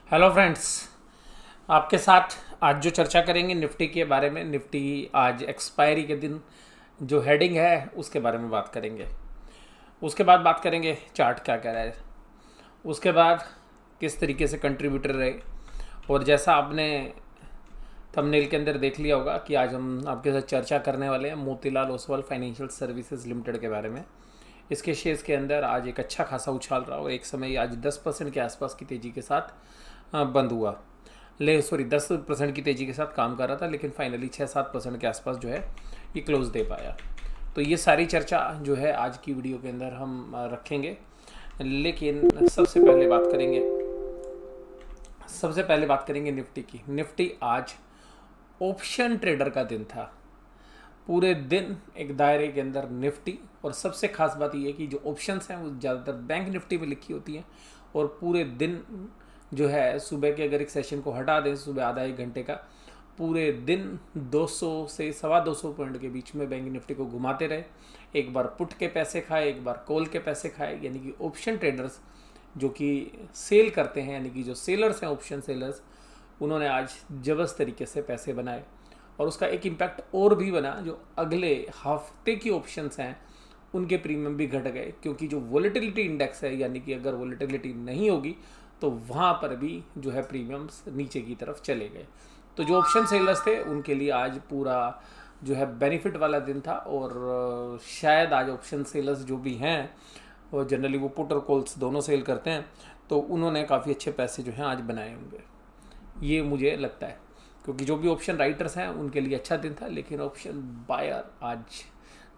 Hello friends. आपके साथ आज जो चर्चा करेंगे निफ्टी के बारे में। निफ्टी आज एक्सपायरी के दिन जो हेडिंग है उसके बारे में बात करेंगे। उसके बाद बात करेंगे चार्ट क्या कह रहा है। उसके बाद किस तरीके से कंट्रीब्यूटर रहे। और जैसा आपने थंबनेल के अंदर देख लिया होगा कि आज हम आपके साथ चर्चा करने वाले हैं Motilal Oswal financial services limited के बारे में। इसके शेयर्स के अंदर आज एक अच्छा खासा उछाल रहा और एक समय आज 10% के आसपास की तेज़ी के साथ बंद हुआ। 10% की तेज़ी के साथ काम कर रहा था, लेकिन फाइनली 6-7% के आसपास जो है ये क्लोज दे पाया। तो ये सारी चर्चा जो है आज की वीडियो के अंदर हम रखेंगे। लेकिन सबसे पहले बात करेंगे निफ्टी की। निफ्टी आज ऑप्शन ट्रेडर का दिन था। पूरे दिन एक दायरे के अंदर निफ्टी, और सबसे खास बात यह है कि जो ऑप्शंस हैं वो ज़्यादातर बैंक निफ्टी में लिखी होती हैं। और पूरे दिन जो है सुबह के अगर एक सेशन को हटा दें, सुबह आधा एक घंटे का, पूरे दिन 200 से 250 पॉइंट के बीच में बैंक निफ्टी को घुमाते रहे। एक बार पुट के पैसे खाए, एक बार कॉल के पैसे खाए। यानी कि ऑप्शन ट्रेडर्स जो कि सेल करते हैं, यानी कि जो सेलर्स हैं ऑप्शन सेलर्स, उन्होंने आज जबरदस्त तरीके से पैसे बनाए। और उसका एक इम्पैक्ट और भी बना, जो अगले हफ्ते की ऑप्शंस हैं उनके प्रीमियम भी घट गए, क्योंकि जो वोलेटिलिटी इंडेक्स है, यानी कि अगर वोलेटिलिटी नहीं होगी तो वहाँ पर भी जो है प्रीमियम्स नीचे की तरफ चले गए। तो जो ऑप्शन सेलर्स थे उनके लिए आज पूरा जो है बेनिफिट वाला दिन था। और शायद आज ऑप्शन सेलर्स जो भी हैं, और जनरली वो पुट और कॉल्स दोनों सेल करते हैं, तो उन्होंने काफ़ी अच्छे पैसे जो हैं आज बनाए होंगे, ये मुझे लगता है। क्योंकि जो भी ऑप्शन राइटर्स हैं उनके लिए अच्छा दिन था, लेकिन ऑप्शन बायर आज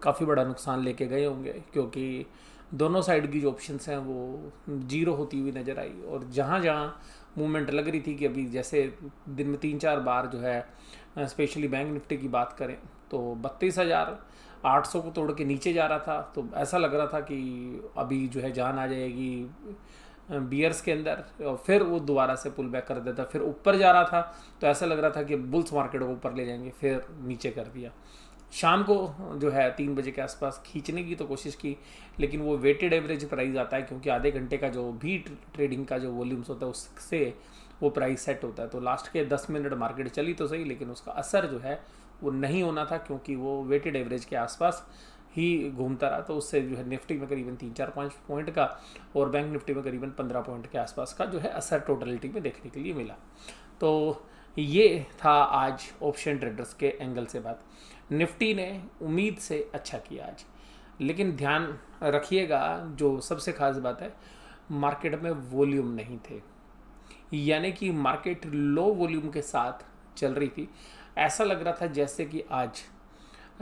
काफ़ी बड़ा नुकसान लेके गए होंगे, क्योंकि दोनों साइड की जो ऑप्शंस हैं वो जीरो होती हुई नज़र आई। और जहाँ जहाँ मूवमेंट लग रही थी कि अभी जैसे दिन में 3-4 बार जो है स्पेशली बैंक निफ्टी की बात करें तो 32,800 को तोड़ के नीचे जा रहा था, तो ऐसा लग रहा था कि अभी जो है जान आ जाएगी बियर्स के अंदर। और फिर वो दोबारा से पुल बैक कर देता, फिर ऊपर जा रहा था तो ऐसा लग रहा था कि बुल्स मार्केट को ऊपर ले जाएंगे, फिर नीचे कर दिया। शाम को जो है 3 बजे के आसपास खींचने की तो कोशिश की, लेकिन वो वेटेड एवरेज प्राइस आता है, क्योंकि आधे घंटे का जो भी ट्रेडिंग का जो वॉल्यूम्स होता है उससे वो प्राइस सेट होता है। तो लास्ट के 10 मिनट मार्केट चली तो सही, लेकिन उसका असर जो है वो नहीं होना था, क्योंकि वो वेटेड एवरेज के आसपास ही घूमता रहा। तो उससे जो है निफ्टी में करीबन 3-4-5 पॉइंट का, और बैंक निफ्टी में करीबन 15 पॉइंट के आसपास का जो है असर टोटलिटी में देखने के लिए मिला। तो ये था आज ऑप्शन ट्रेडर्स के एंगल से बात। निफ्टी ने उम्मीद से अच्छा किया आज, लेकिन ध्यान रखिएगा जो सबसे खास बात है, मार्केट में वॉल्यूम नहीं थे। यानी कि मार्केट लो वॉल्यूम के साथ चल रही थी। ऐसा लग रहा था जैसे कि आज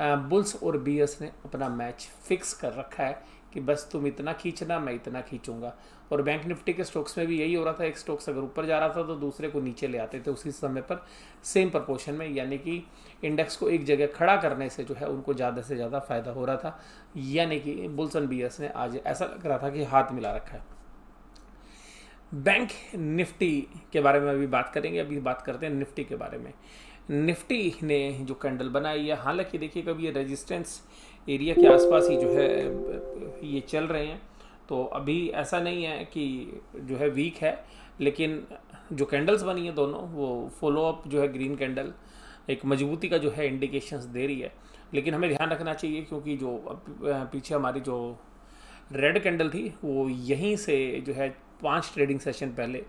बुल्स और बियर्स ने अपना मैच फिक्स कर रखा है कि बस तुम इतना खींचना, मैं इतना खींचूंगा। और बैंक निफ्टी के स्टॉक्स में भी यही हो रहा था। एक स्टॉक्स अगर ऊपर जा रहा था तो दूसरे को नीचे ले आते थे उसी समय पर, सेम प्रपोर्शन में। यानी कि इंडेक्स को एक जगह खड़ा करने से जो है उनको ज़्यादा से ज़्यादा फायदा हो रहा था। यानी कि बुल्स एंड बियर्स ने आज ऐसा लग रहा था कि हाथ मिला रखा है। बैंक निफ्टी के बारे में अभी बात करेंगे। अभी बात करते हैं निफ्टी के बारे में। निफ्टी ने जो कैंडल बनाई है, हालांकि देखिए कभी ये रेजिस्टेंस एरिया के आसपास ही जो है ये चल रहे हैं, तो अभी ऐसा नहीं है कि जो है वीक है। लेकिन जो कैंडल्स बनी है दोनों, वो फॉलो अप जो है ग्रीन कैंडल एक मजबूती का जो है इंडिकेशंस दे रही है। लेकिन हमें ध्यान रखना चाहिए, क्योंकि जो पीछे हमारी जो रेड कैंडल थी वो यहीं से जो है 5 ट्रेडिंग सेशन पहले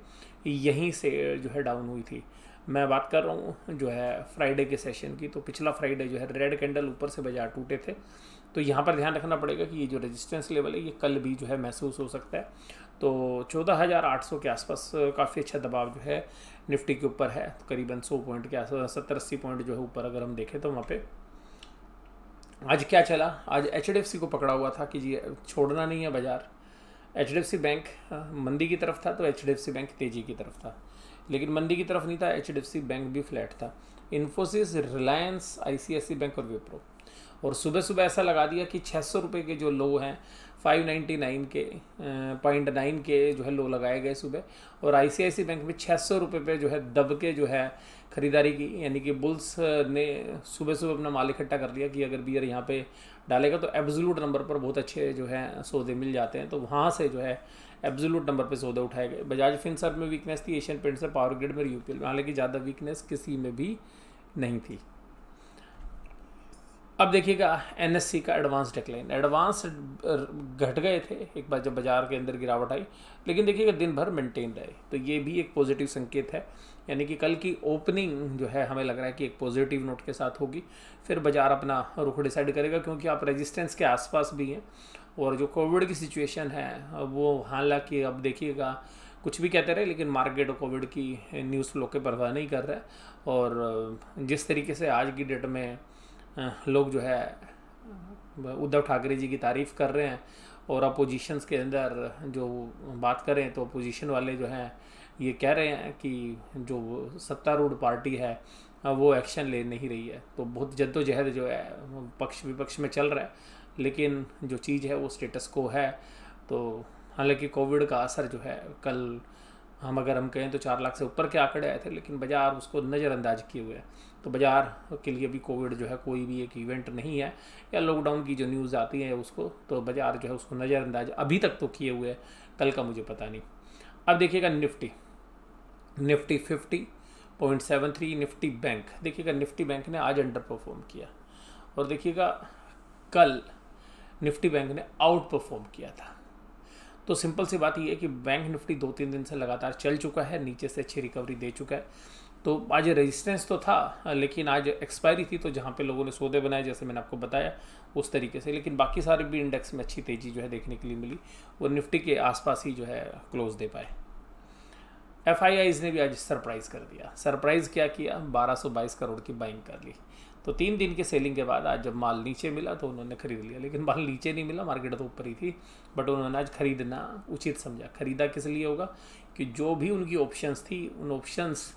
यहीं से जो है डाउन हुई थी। मैं बात कर रहा हूँ जो है फ्राइडे के सेशन की। तो पिछला फ्राइडे जो है रेड कैंडल ऊपर से बाजार टूटे थे। तो यहाँ पर ध्यान रखना पड़ेगा कि ये जो रेजिस्टेंस लेवल है ये कल भी जो है महसूस हो सकता है। तो 14,800 के आसपास काफ़ी अच्छा दबाव जो है निफ्टी के ऊपर है। तो करीबन 100 पॉइंट के आसपास 70-80 पॉइंट जो है ऊपर अगर हम देखें तो वहाँ पे आज क्या चला। आज HDFC को पकड़ा हुआ था कि जी छोड़ना नहीं है बाजार। HDFC बैंक मंदी की तरफ था, तो HDFC बैंक तेज़ी की तरफ था। लेकिन मंदी की तरफ नहीं था, HDFC बैंक भी फ्लैट था। इन्फोसिस, रिलायंस, ICICI बैंक और विप्रो। और सुबह सुबह ऐसा लगा दिया कि 600 रुपये के जो लो हैं 599 के 0.9 के जो है लो लगाए गए सुबह। और ICICI बैंक में 600 रुपये पे जो है दब के जो है ख़रीदारी की। यानी कि बुल्स ने सुबह सुबह अपना माल इकट्ठा कर लिया कि अगर बियर यहाँ पे डालेगा तो एब्सोल्यूट नंबर पर बहुत अच्छे जो है सौदे मिल जाते हैं। तो वहाँ से जो है एब्सोल्यूट नंबर पे सौदे उठाए गए। बजाज फिनसर्व में वीकनेस थी, एशियन पेंट्स में, पावर ग्रिड में, यूपीएल में, हालांकि ज़्यादा वीकनेस किसी में भी नहीं थी। अब देखिएगा एनएससी का एडवांस डिक्लाइन, एडवांस घट गए थे एक बार जब बाजार के अंदर गिरावट आई, लेकिन देखिएगा दिन भर मेंटेन रहे, तो ये भी एक पॉजिटिव संकेत है। यानी कि कल की ओपनिंग जो है हमें लग रहा है कि एक पॉजिटिव नोट के साथ होगी, फिर बाजार अपना रुख डिसाइड करेगा, क्योंकि आप रेजिस्टेंस के आसपास भी हैं। और जो कोविड की सिचुएशन है वो, हालांकि अब देखिएगा कुछ भी कहते रहे, लेकिन मार्केट कोविड की न्यूज़ फ्लो के परवाह नहीं कर रहा है। और जिस तरीके से आज की डेट में लोग जो है उद्धव ठाकरे जी की तारीफ़ कर रहे हैं, और अपोजिशंस के अंदर जो बात करें तो अपोजिशन वाले जो हैं ये कह रहे हैं कि जो सत्तारूढ़ पार्टी है वो एक्शन ले नहीं रही है। तो बहुत जद्दोजहद जो है पक्ष विपक्ष में चल रहा है, लेकिन जो चीज़ है वो स्टेटस को है। तो हालांकि कोविड का असर जो है कल अगर हम कहें तो 4 लाख से ऊपर के आंकड़े आए थे, लेकिन बाजार उसको नज़रअंदाज किए हुए हैं। तो बाजार के लिए भी कोविड जो है कोई भी एक इवेंट नहीं है, या लॉकडाउन की जो न्यूज़ आती है उसको, तो बाजार जो है उसको नज़रअंदाज अभी तक तो किए हुए है, कल का मुझे पता नहीं। अब देखिएगा निफ्टी 50.73, निफ्टी बैंक, देखिएगा निफ्टी बैंक ने आज अंडर परफॉर्म किया, और देखिएगा कल निफ्टी बैंक ने आउट परफॉर्म किया था। तो सिंपल सी बात यह है कि बैंक निफ्टी 2-3 दिन से लगातार चल चुका है, नीचे से अच्छी रिकवरी दे चुका है। तो आज रेजिस्टेंस तो था, लेकिन आज एक्सपायरी थी, तो जहाँ पे लोगों ने सौदे बनाए जैसे मैंने आपको बताया उस तरीके से, लेकिन बाकी सारे भी इंडेक्स में अच्छी तेज़ी जो है देखने के लिए मिली, और निफ्टी के आसपास ही जो है क्लोज दे पाए। FIIs ने भी आज सरप्राइज़ कर दिया। सरप्राइज़ क्या किया, 1222 करोड़ की बाइंग कर ली। तो 3 दिन के सेलिंग के बाद आज जब माल नीचे मिला तो उन्होंने खरीद लिया, लेकिन माल नीचे नहीं मिला, मार्केट तो ऊपर ही थी, बट उन्होंने आज खरीदना उचित समझा। खरीदा किस लिए होगा कि जो भी उनकी ऑप्शंस थी उन ऑप्शंस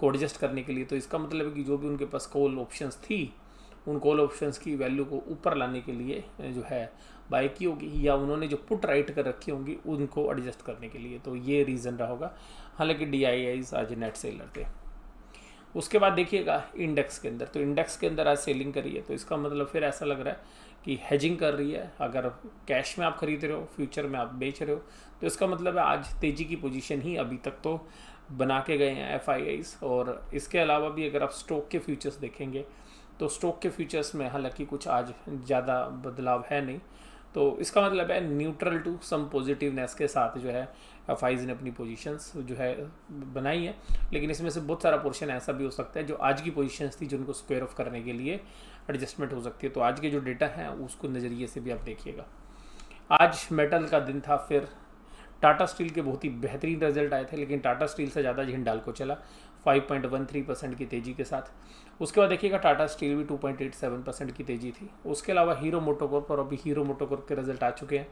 को एडजस्ट करने के लिए। तो इसका मतलब है कि जो भी उनके पास कॉल ऑप्शंस थी उन कॉल ऑप्शंस की वैल्यू को ऊपर लाने के लिए जो है बाय की होगी, या उन्होंने जो पुट राइट कर रखी होंगी उनको एडजस्ट करने के लिए। तो ये रीज़न रहा होगा। हालांकि DIIs आज नेट सेलर थे। उसके बाद देखिएगा इंडेक्स के अंदर, तो इंडेक्स के अंदर आज सेलिंग करी है, तो इसका मतलब फिर ऐसा लग रहा है कि हेजिंग कर रही है। अगर कैश में आप खरीद रहे हो, फ्यूचर में आप बेच रहे हो, तो इसका मतलब है आज तेज़ी की पोजीशन ही अभी तक तो बना के गए हैं FIIs। और इसके अलावा भी अगर आप स्टॉक के फ्यूचर्स देखेंगे तो स्टॉक के फ्यूचर्स में हालांकि कुछ आज ज़्यादा बदलाव है नहीं, तो इसका मतलब है न्यूट्रल टू सम पॉजिटिवनेस के साथ जो है FIIs ने अपनी पोजीशंस जो है बनाई है। लेकिन इसमें से बहुत सारा पोर्शन ऐसा भी हो सकता है जो आज की पोजीशंस थी जिनको स्क्वायर ऑफ करने के लिए एडजस्टमेंट हो सकती है। तो आज के जो डेटा हैं उसको नज़रिए से भी आप देखिएगा। आज मेटल का दिन था, फिर टाटा स्टील के बहुत ही बेहतरीन रिजल्ट आए थे, लेकिन टाटा स्टील से ज़्यादा हिंडाल्को चला 5.13% की तेज़ी के साथ। उसके बाद देखिएगा टाटा स्टील भी 2.87% की तेज़ी थी। उसके अलावा हीरो मोटोकॉर्प, और अभी हीरो मोटोकॉर्प के रिजल्ट आ चुके हैं,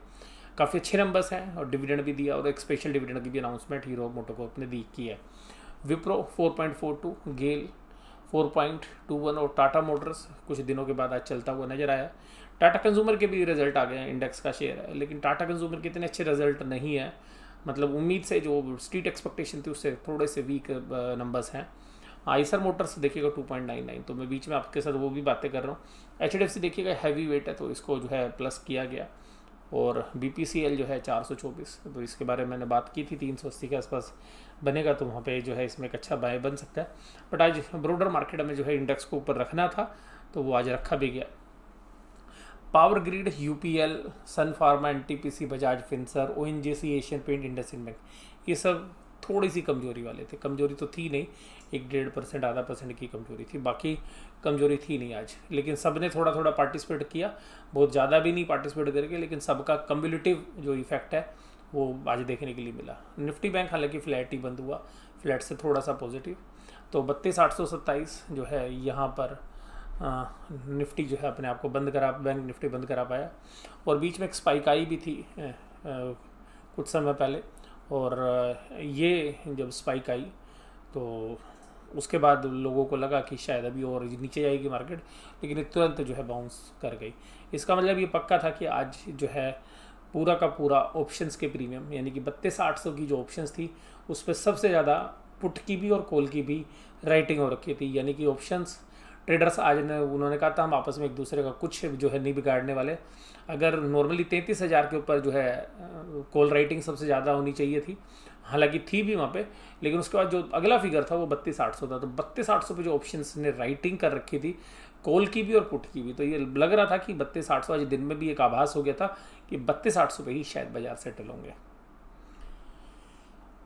काफ़ी अच्छे नंबर्स हैं, और डिविडेंड भी दिया, और एक स्पेशल डिविडेंड की भी अनाउंसमेंट हीरो मोटोकॉर्प ने की है। विप्रो 4.42, गेल 4.21, और टाटा मोटर्स कुछ दिनों के बाद आज चलता हुआ नजर आया। टाटा कंज्यूमर के भी रिजल्ट आ गए हैं, इंडेक्स का शेयर है, लेकिन टाटा कंज्यूमर के इतने अच्छे रिजल्ट नहीं है, मतलब उम्मीद से जो स्ट्रीट एक्सपेक्टेशन थी उससे थोड़े से वीक नंबर्स हैं। आइसर मोटर्स देखिएगा 2.99, तो मैं बीच में आपके साथ वो भी बातें कर रहा हूँ। HDFC देखिएगा हैवी वेट है, तो इसको जो है प्लस किया गया, और BPCL जो है 424, तो इसके बारे में मैंने बात की थी 380 के आसपास बनेगा, तो वहाँ पे जो है इसमें एक अच्छा बाय बन सकता है। बट आज ब्रॉडर मार्केट में जो है इंडेक्स को ऊपर रखना था, तो वो आज रखा भी गया। Power Grid, UPL, Sun Pharma, NTPC, Bajaj Finserv, ONGC, Asian Paint, IndusInd Bank, ये सब थोड़ी सी कमजोरी वाले थे। कमजोरी तो थी नहीं, 1-1.5%, आधा % की कमजोरी थी, बाकी कमजोरी थी नहीं आज। लेकिन सब ने थोड़ा थोड़ा पार्टिसिपेट किया, बहुत ज़्यादा भी नहीं पार्टिसिपेट करके, लेकिन सबका कम्युलेटिव जो इफेक्ट है वो आज देखने के लिए मिला। निफ्टी बैंक हालांकि फ्लैट ही बंद हुआ, फ्लैट से थोड़ा सा पॉजिटिव, तो 32,827 जो है यहाँ पर निफ्टी जो है अपने आप को बंद करा, बैंक निफ्टी बंद करा पाया। और बीच में एक स्पाइक आई भी थी कुछ समय पहले, और ये जब स्पाइक आई तो उसके बाद लोगों को लगा कि शायद अभी और नीचे जाएगी मार्केट, लेकिन तुरंत जो है बाउंस कर गई। इसका मतलब ये पक्का था कि आज जो है पूरा का पूरा ऑप्शंस के प्रीमियम, यानी कि 32,800 की जो ऑप्शंस थी उस पर सबसे ज़्यादा पुट की भी और कॉल की भी राइटिंग हो रखी थी, यानी कि ऑप्शंस ट्रेडर्स आज ने उन्होंने कहा था हम आपस में एक दूसरे का कुछ जो है नहीं बिगाड़ने वाले। अगर नॉर्मली 33,000 के ऊपर जो है कॉल राइटिंग सबसे ज़्यादा होनी चाहिए थी, हालांकि थी भी वहाँ पे, लेकिन उसके बाद जो अगला फिगर था वो 32,800 था। तो 32,800 पे जो ऑप्शंस ने राइटिंग कर रखी थी कॉल की भी और पुट की भी, तो ये लग रहा था कि 32,800, आज दिन में भी एक आभास हो गया था कि 32,800 पे ही शायद बाजार सेटल होंगे।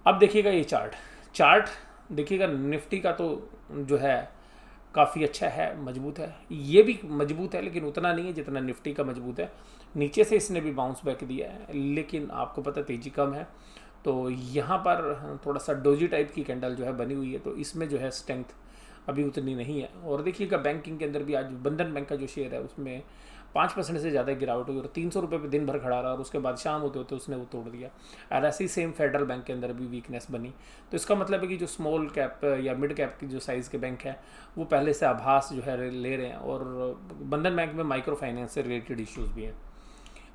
अब देखिएगा ये चार्ट देखिएगा, निफ्टी का तो जो है काफ़ी अच्छा है, मजबूत है, ये भी मजबूत है लेकिन उतना नहीं है जितना निफ्टी का मजबूत है। नीचे से इसने भी बाउंस बैक दिया है, लेकिन आपको पता तेज़ी कम है, तो यहाँ पर थोड़ा सा डोजी टाइप की कैंडल जो है बनी हुई है, तो इसमें जो है स्ट्रेंथ अभी उतनी नहीं है। और देखिएगा बैंकिंग के अंदर भी आज बंधन बैंक का जो शेयर है उसमें 5% से ज़्यादा गिरावट हुई और 300 रुपये पे दिन भर खड़ा रहा, और उसके बाद शाम होते होते उसने वो तोड़ दिया। और ऐसी सेम फेडरल बैंक के अंदर भी वीकनेस बनी। तो इसका मतलब है कि जो स्मॉल कैप या मिड कैप की जो साइज़ के बैंक है वो पहले से आभास जो है ले रहे हैं। और बंधन बैंक में माइक्रो फाइनेंस से रिलेटेड इश्यूज़ भी हैं।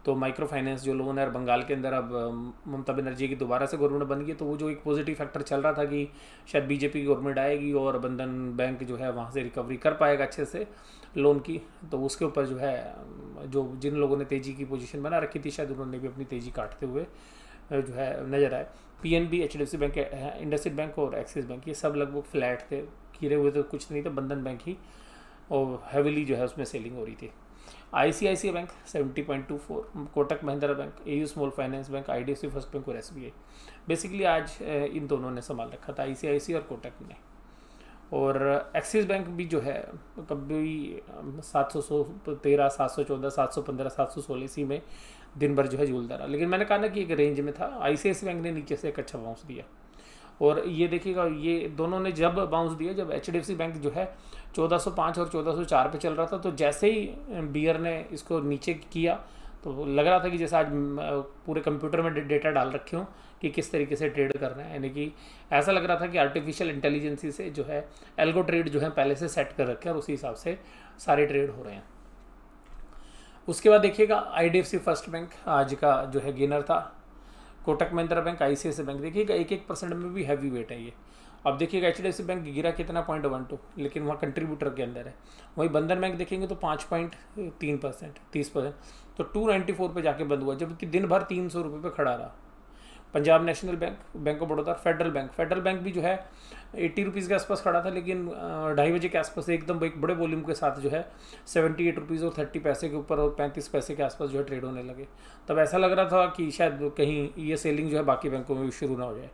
तो माइक्रो फाइनेंस जो लोन है, और बंगाल के अंदर अब ममता बनर्जी की दोबारा से गवर्नमेंट बन गई, तो वो जो एक पॉजिटिव फैक्टर चल रहा था कि शायद बीजेपी की गवर्नमेंट आएगी और बंधन बैंक जो है वहाँ से रिकवरी कर पाएगा अच्छे से लोन की, तो उसके ऊपर जो है जो जिन लोगों ने तेज़ी की पोजीशन बना रखी थी शायद उन्होंने भी अपनी तेज़ी काटते हुए जो है नज़र आए। PNB, HDFC bank, IndusInd bank और एक्सिस बैंक ये सब लगभग फ्लैट थे, गिरे हुए तो कुछ नहीं, तो बंधन बैंक ही और हैविली जो है उसमें सेलिंग हो रही थी। ICICI bank 70.24, Kotak Mahindra bank, AU small finance bank, IDFC first bank और एसबीआई। बेसिकली आज इन दोनों ने संभाल रखा था, आईसीआईसी और कोटक ने। और एक्सिस बैंक भी जो है कभी 713, 714, 715, 716 इसी में दिन भर जो है झूलता रहा, लेकिन मैंने कहा ना कि एक रेंज में था। आईसीआईसी बैंक ने नीचे से एक अच्छा बाउंस दिया, और ये देखिएगा ये दोनों ने जब बाउंस दिया, जब एचडीएफसी बैंक जो है 1405 और 1404 पे चल रहा था, तो जैसे ही बियर ने इसको नीचे किया तो लग रहा था कि जैसे आज पूरे कंप्यूटर में डेटा डाल रखे हों कि किस तरीके से ट्रेड करना है, यानी कि ऐसा लग रहा था कि आर्टिफिशियल इंटेलिजेंसी से जो है एल्गो ट्रेड जो है पहले से सेट कर रखे हैं और उसी हिसाब से सारे ट्रेड हो रहे हैं। उसके बाद देखिएगा आईडीएफसी फर्स्ट बैंक आज का जो है गेनर था, Kotak Mahindra bank, ICICI bank देखिएगा 1% में भी हैवी वेट है ये। अब देखिएगा एचडीएफसी बैंक गिरा कितना 0.12, लेकिन वहाँ कंट्रीब्यूटर के अंदर है। वहीं बंधन बैंक देखेंगे तो 5.3%, 30%, तो 294 पे जाके बंद हुआ, जबकि दिन भर 300 रुपये पे खड़ा रहा। Punjab national bank, bank of Baroda, federal bank भी जो है 80 रुपीज़ के आसपास खड़ा था, लेकिन 2:30 बजे के आसपास एकदम एक बड़े वॉल्यूम के साथ जो है 78 रुपीज़ और 30 पैसे के ऊपर और 35 पैसे के आसपास जो है ट्रेड होने लगे। तब ऐसा लग रहा था कि शायद कहीं ये सेलिंग जो है बाकी बैंकों में भी शुरू ना हो जाए।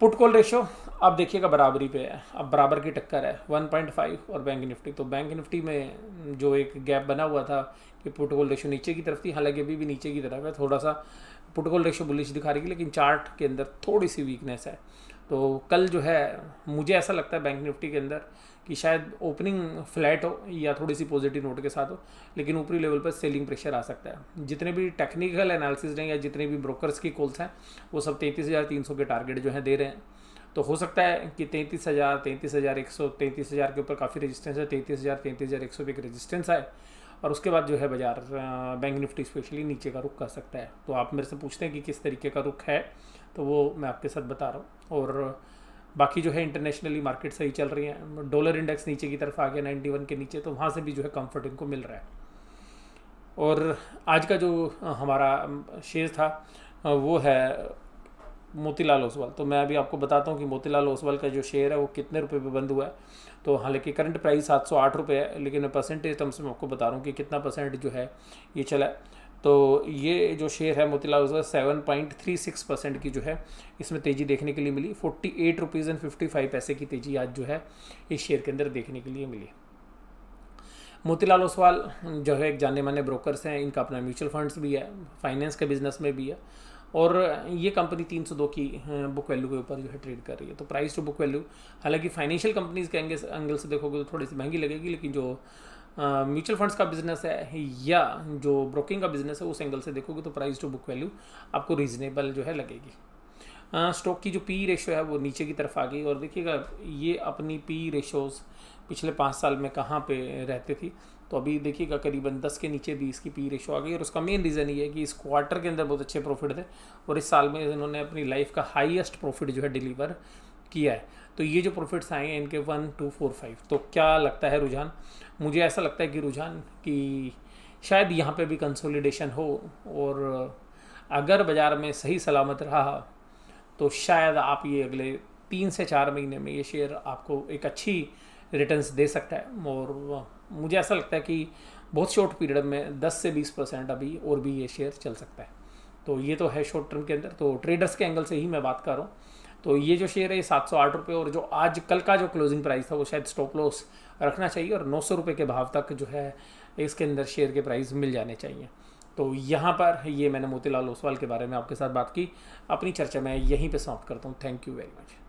पुट कॉल रेशो अब देखिएगा बराबरी पे है, अब बराबर की टक्कर है 1.5 और बैंक निफ्टी। तो बैंक निफ्टी में जो एक गैप बना हुआ था कि पुट कॉल रेशो नीचे की तरफ थी, हालांकि अभी भी नीचे की तरफ है, थोड़ा सा पुट कॉल रेशो बुलिश दिखा रही है, लेकिन चार्ट के अंदर थोड़ी सी वीकनेस है। तो कल जो है मुझे ऐसा लगता है बैंक निफ्टी के अंदर कि शायद ओपनिंग फ्लैट हो या थोड़ी सी पॉजिटिव नोट के साथ हो, लेकिन ऊपरी लेवल पर सेलिंग प्रेशर आ सकता है। जितने भी टेक्निकल एनालिसिस हैं या जितने भी ब्रोकर्स की कॉल्स हैं वो सब 33,300 के टारगेट जो है दे रहे हैं। तो हो सकता है कि 33,000, 33,100, 33,000 के ऊपर काफ़ी रेजिस्टेंस है, 33,000, 33,100 पे एक रेजिस्टेंस आए, और उसके बाद जो है बाजार बैंक निफ्टी स्पेशली नीचे का रुख कर सकता है। तो आप मेरे से पूछते हैं कि किस तरीके का रुख है, तो वो मैं आपके साथ बता रहा हूँ। और बाकी जो है इंटरनेशनली मार्केट सही चल रही है, डॉलर इंडेक्स नीचे की तरफ आ गया 91 के नीचे, तो वहाँ से भी जो है कंफर्ट इनको मिल रहा है। और आज का जो हमारा शेयर था वो है मोतीलाल ओसवाल। तो मैं अभी आपको बताता हूँ कि मोतीलाल ओसवाल का जो शेयर है वो कितने रुपए पे बंद हुआ है। तो हालांकि करंट प्राइस 708 रुपये है, लेकिन मैं परसेंटेज टर्म्स में आपको बता रहा हूँ कि कितना परसेंट जो है ये चला है। तो ये जो शेयर है मोतीलाल ओसवाल 7.36% की जो है इसमें तेज़ी देखने के लिए मिली। 48 रुपीज़ एंड 55 पैसे की तेज़ी आज जो है इस शेयर के अंदर देखने के लिए मिली। मोतीलाल ओसवाल जो है एक जाने माने ब्रोकर्स हैं, इनका अपना म्यूचुअल फंड्स भी है, फाइनेंस के बिजनेस में भी है, और ये कंपनी 302 की बुक वैल्यू के ऊपर जो है ट्रेड कर रही है। तो प्राइस टू बुक वैल्यू हालांकि फाइनेंशियल कंपनीज के एंगल से देखोगे तो थोड़ी सी महंगी लगेगी, लेकिन जो म्यूचुअल फंड्स का बिजनेस है या जो ब्रोकिंग का बिजनेस है उस एंगल से देखोगे तो प्राइस टू बुक वैल्यू आपको रीजनेबल जो है लगेगी। स्टॉक की जो पी रेशो है वो नीचे की तरफ आ गई, और देखिएगा ये अपनी पी रेशोज़ पिछले 5 साल में कहाँ पे रहते थी, तो अभी देखिएगा करीबन 10 के नीचे भी इसकी पी रेशो आ गई। और उसका मेन रीज़न ये है कि इस क्वार्टर के अंदर बहुत अच्छे प्रॉफिट थे, और इस साल में इन्होंने अपनी लाइफ का हाईएस्ट प्रॉफिट जो है डिलीवर किया है, तो ये जो प्रॉफिट्स आए हैं इनके 1 2 4 5, तो क्या लगता है रुझान? मुझे ऐसा लगता है कि रुझान कि शायद यहाँ पे भी कंसोलिडेशन हो, और अगर बाज़ार में सही सलामत रहा तो शायद आप ये अगले 3 से 4 महीने में ये शेयर आपको एक अच्छी रिटर्न्स दे सकता है। और मुझे ऐसा लगता है कि बहुत शॉर्ट पीरियड में 10 से 20% अभी और भी ये शेयर चल सकता है। तो ये तो है शॉर्ट टर्म के अंदर, तो ट्रेडर्स के एंगल से ही मैं बात कर रहा हूँ। तो ये जो शेयर है 708 रुपये, और जो आज कल का जो क्लोजिंग प्राइस था वो शायद स्टॉप लॉस रखना चाहिए, और 900 रुपये के भाव तक जो है इसके अंदर शेयर के प्राइस मिल जाने चाहिए। तो यहाँ पर ये मैंने मोतीलाल ओसवाल के बारे में आपके साथ बात की। अपनी चर्चा मैं यहीं पे समाप्त करता हूँ। Thank you very much.